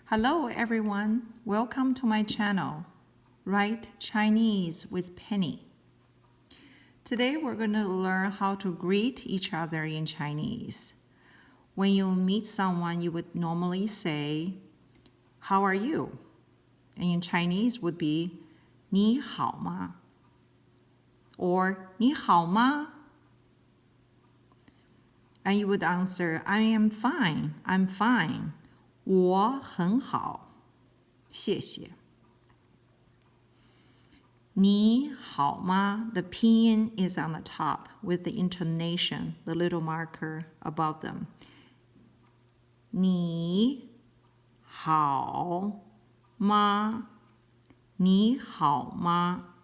Hello everyone, welcome to my channel, Write Chinese with Penny. Today we're going to learn how to greet each other in Chinese. When you meet someone, you would normally say, "How are you?" And in Chinese would be, 你好吗? Or 你好吗? And you would answer, "I am fine, I'm fine." 我很好，谢谢。你好吗? The pinyin is on the top with the intonation, the little marker above them. 你好吗? 你好吗?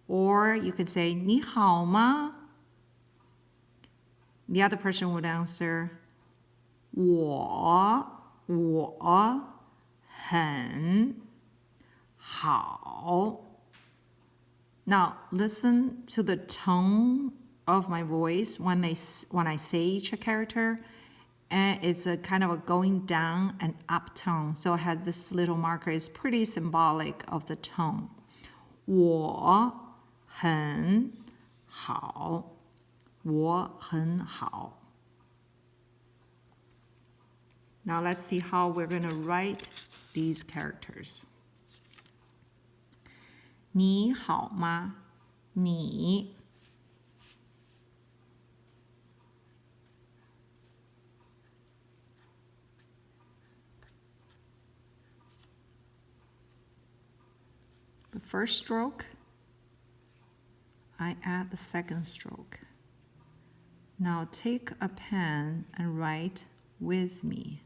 Or you could say 你好吗? The other person would answer 我很好. Now listen to the tone of my voice when I say each character, and it's a kind of a going down and up tone. So it has this little marker. It's pretty symbolic of the tone. 我很好，我很好. Now let's see how we're going to write these characters. 你好吗? 你 The first stroke, I add the second stroke. Now take a pen and write with me.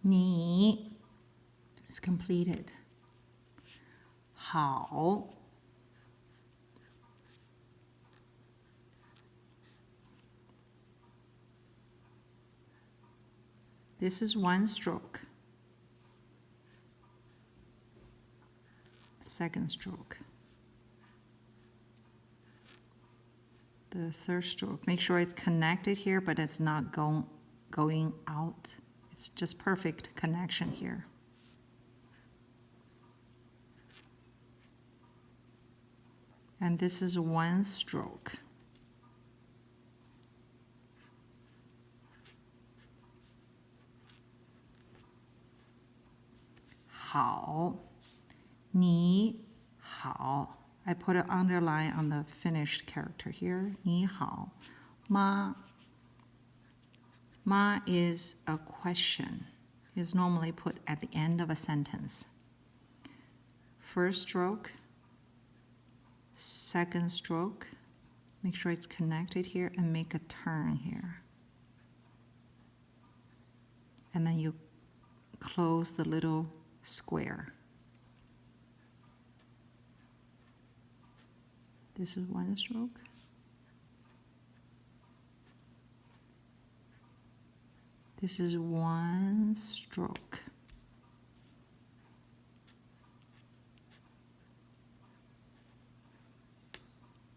Ni is completed. 好 This is one stroke. Second stroke. The third stroke. Make sure it's connected here, but it's not going out. It's just perfect connection here. And this is one stroke. Hao, ni hao. I put an underline on the finished character here. Ni hao. Ma. Ma is a question. It's normally put at the end of a sentence. First stroke. Second stroke. Make sure it's connected here and make a turn here. And then you close the little square. This is one stroke. This is one stroke.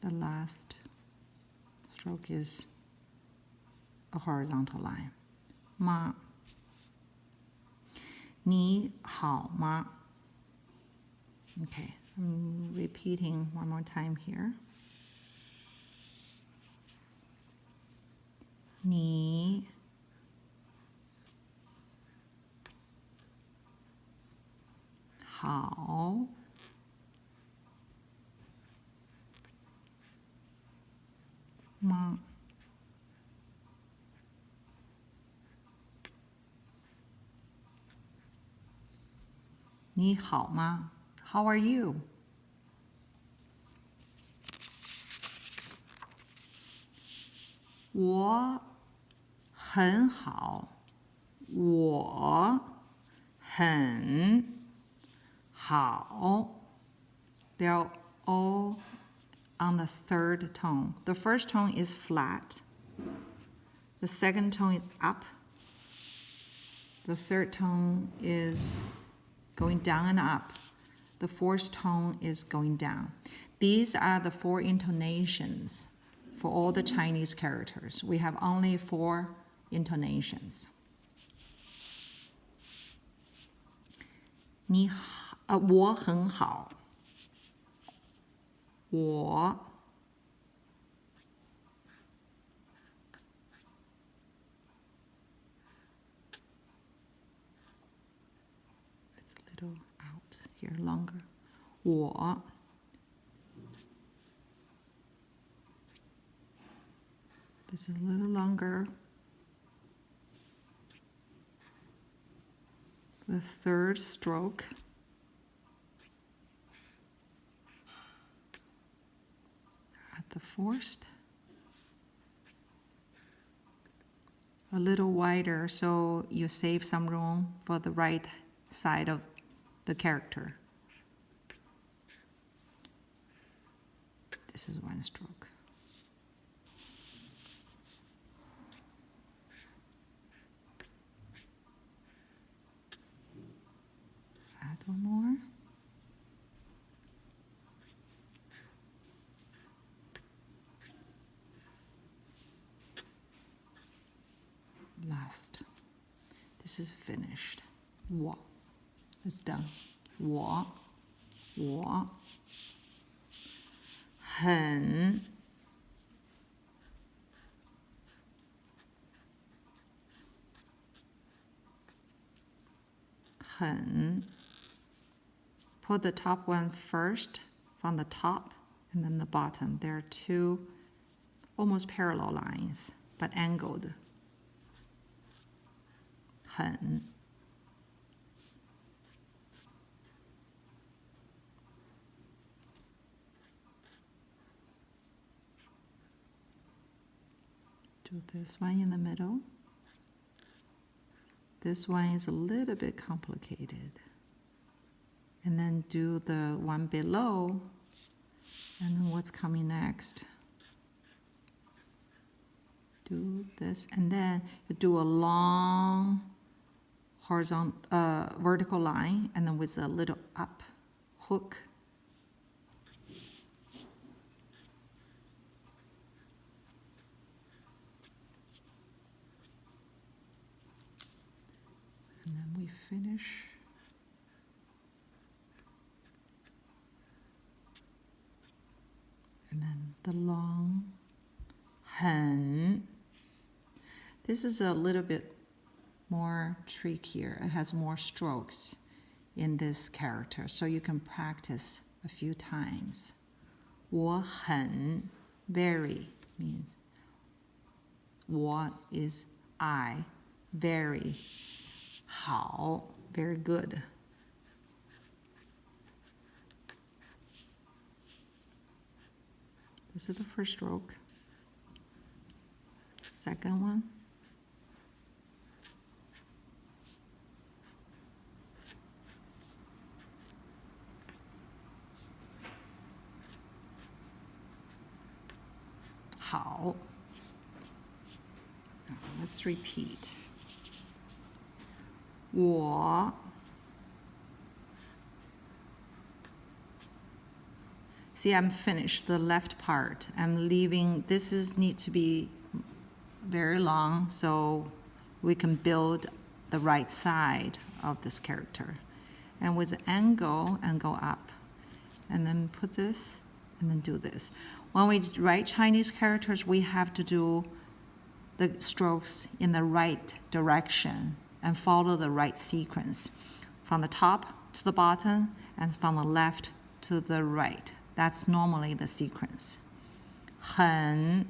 The last stroke is a horizontal line. Ma. 你好吗? Okay, I'm repeating one more time here. 你好吗? Ni hao ma? How are you? 我很好，我很好. They're all on the third tone. The first tone is flat. The second tone is up. The third tone is going down and up. The fourth tone is going down. These are the 4 intonations for all the Chinese characters. We have only 4 intonations. 你好，我很好。我 It's a little out here longer. 我 This is a little longer. The third stroke. At the fourth. A little wider so you save some room for the right side of the character. This is 1 stroke. Add 1 more. Last. This is finished. 我 It's done. 我很Put the top one first from the top and then the bottom. There are 2 almost parallel lines, but angled. 很 Do this one in the middle. This one is a little bit complicated. And then do the one below, and then what's coming next. Do this, and then you do a long vertical line, and then with a little up hook. And then we finish. And then the long 很. This is a little bit more trickier. It has more strokes in this character, so you can practice a few times. 我很 very means 我 is I, very 好 very good. This is the first stroke. Second one. Hao. Now let's repeat. 我 See, I'm finished the left part. I'm leaving, this is need to be very long so we can build the right side of this character. And with the angle up. And then put this, and then do this. When we write Chinese characters, we have to do the strokes in the right direction and follow the right sequence. From the top to the bottom, and from the left to the right. That's normally the sequence. 很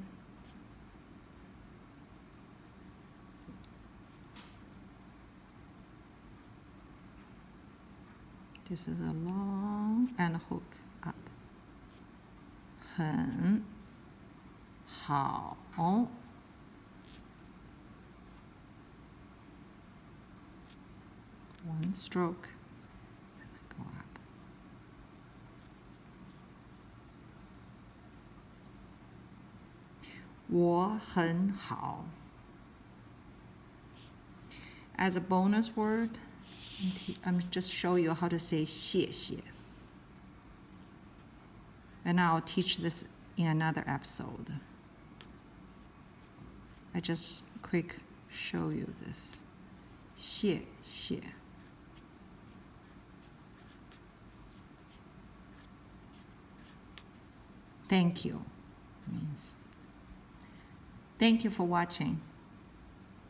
This is a long and hook up. 很好 One stroke. Go up. 我很好. As a bonus word, I'm just show you how to say 谢谢. And I'll teach this in another episode. I just quick show you this. 谢谢. Thank you means. Thank you for watching.